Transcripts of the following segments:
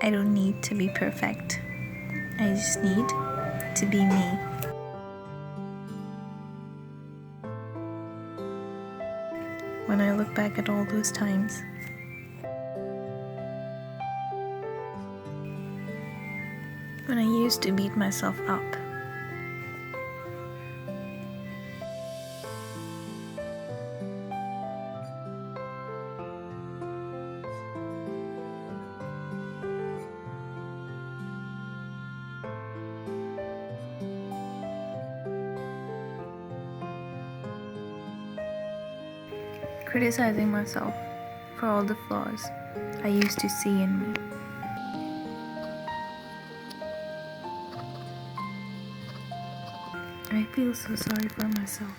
I don't need to be perfect. I just need to be me. When I look back at all those times, when I used to beat myself up, criticizing myself for all the flaws I used to see in me. I feel so sorry for myself.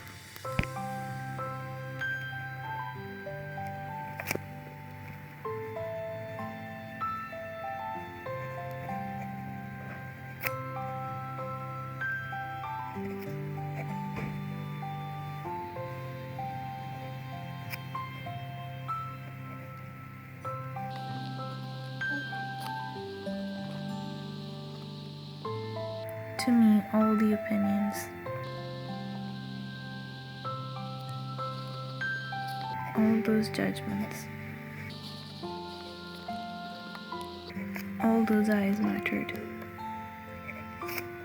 To me, all the opinions, all those judgments, all those eyes mattered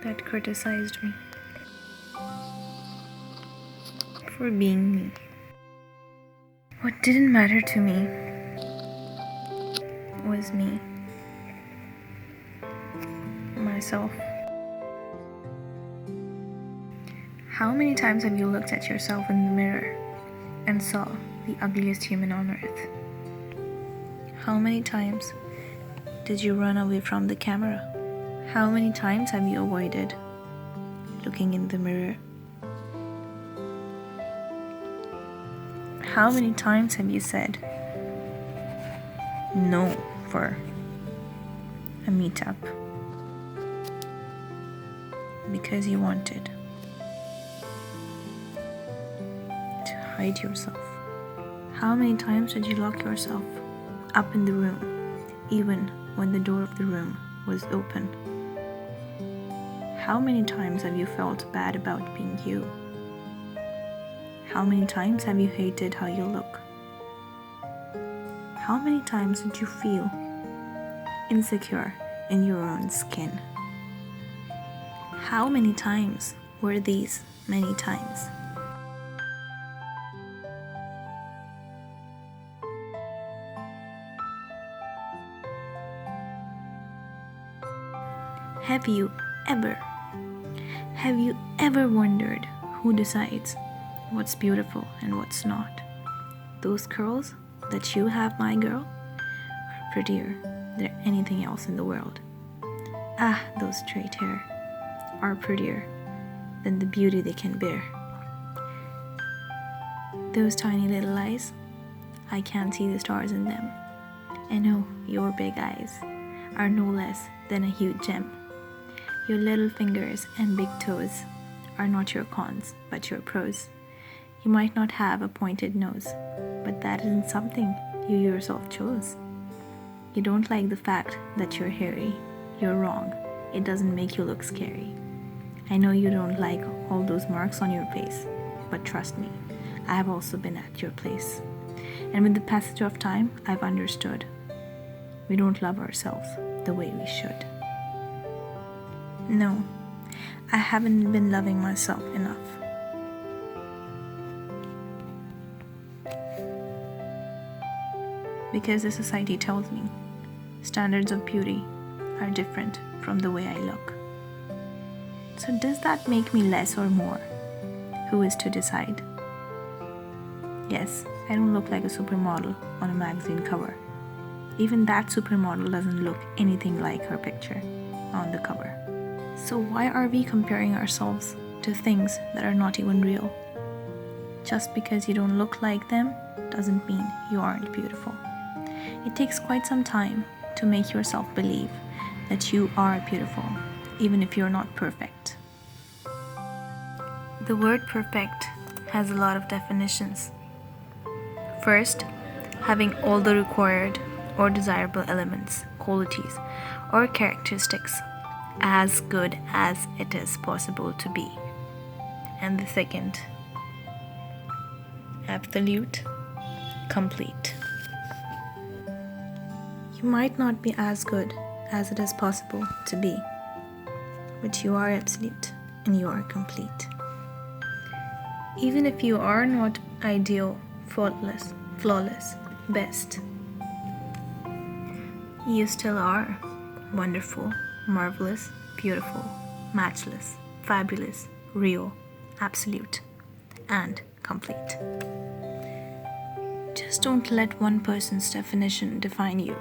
that criticized me for being me. What didn't matter to me was me, myself. How many times have you looked at yourself in the mirror and saw the ugliest human on earth? How many times did you run away from the camera? How many times have you avoided looking in the mirror? How many times have you said no for a meetup because you wanted to hide yourself? How many times did you lock yourself up in the room, even when the door of the room was open? How many times have you felt bad about being you? How many times have you hated how you look? How many times did you feel insecure in your own skin? How many times were these many times? Have you ever wondered who decides what's beautiful and what's not? Those curls that you have, my girl, are prettier than anything else in the world. Ah, those straight hair are prettier than the beauty they can bear. Those tiny little eyes, I can't see the stars in them. And oh, your big eyes are no less than a huge gem. Your little fingers and big toes are not your cons, but your pros. You might not have a pointed nose, but that isn't something you yourself chose. You don't like the fact that you're hairy. You're wrong. It doesn't make you look scary. I know you don't like all those marks on your face, but trust me, I have also been at your place. And with the passage of time, I've understood. We don't love ourselves the way we should. No, I haven't been loving myself enough. Because the society tells me standards of beauty are different from the way I look. So does that make me less or more? Who is to decide? Yes, I don't look like a supermodel on a magazine cover. Even that supermodel doesn't look anything like her picture on the cover. So why are we comparing ourselves to things that are not even real? Just because you don't look like them doesn't mean you aren't beautiful. It takes quite some time to make yourself believe that you are beautiful, even if you're not perfect. The word perfect has a lot of definitions. First, having all the required or desirable elements, qualities, or characteristics as good as it is possible to be. And the second, absolute, complete. You might not be as good as it is possible to be, but you are absolute and you are complete. Even if you are not ideal, faultless, flawless, best, you still are wonderful, marvelous, beautiful, matchless, fabulous, real, absolute, and complete. Just don't let one person's definition define you.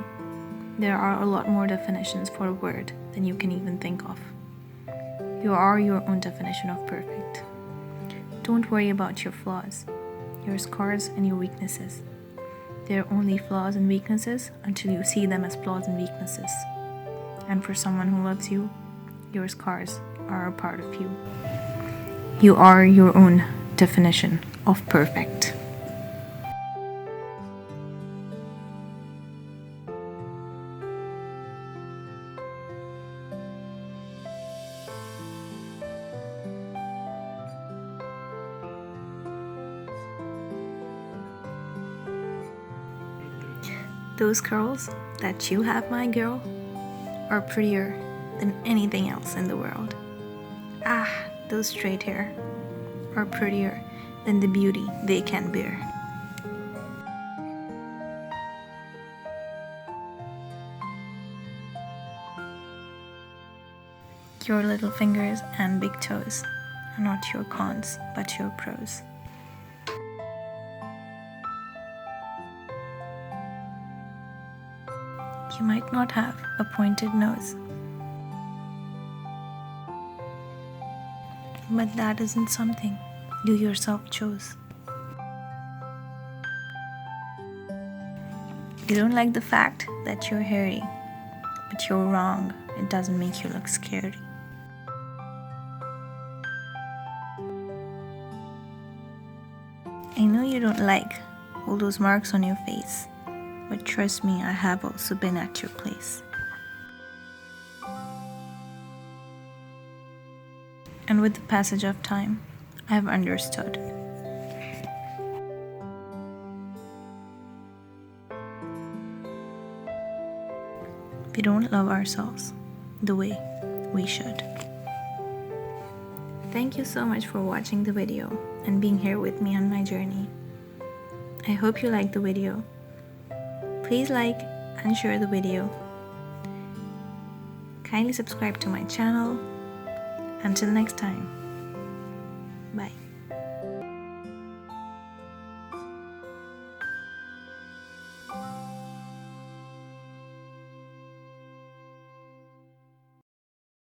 There are a lot more definitions for a word than you can even think of. You are your own definition of perfect. Don't worry about your flaws, your scars, and your weaknesses. They're only flaws and weaknesses until you see them as flaws and weaknesses. And for someone who loves you, your scars are a part of you. You are your own definition of perfect. Those curls that you have, my girl, are prettier than anything else in the world. Those straight hair are prettier than the beauty they can bear. Your little fingers and big toes are not your cons, but your pros. You might not have a pointed nose, but that isn't something you yourself chose. You don't like the fact that you're hairy, but you're wrong. It doesn't make you look scary. I know you don't like all those marks on your face, but trust me, I have also been at your place. And with the passage of time, I have understood. We don't love ourselves the way we should. Thank you so much for watching the video and being here with me on my journey. I hope you liked the video. Please like and share the video. Kindly subscribe to my channel. Until next time, bye.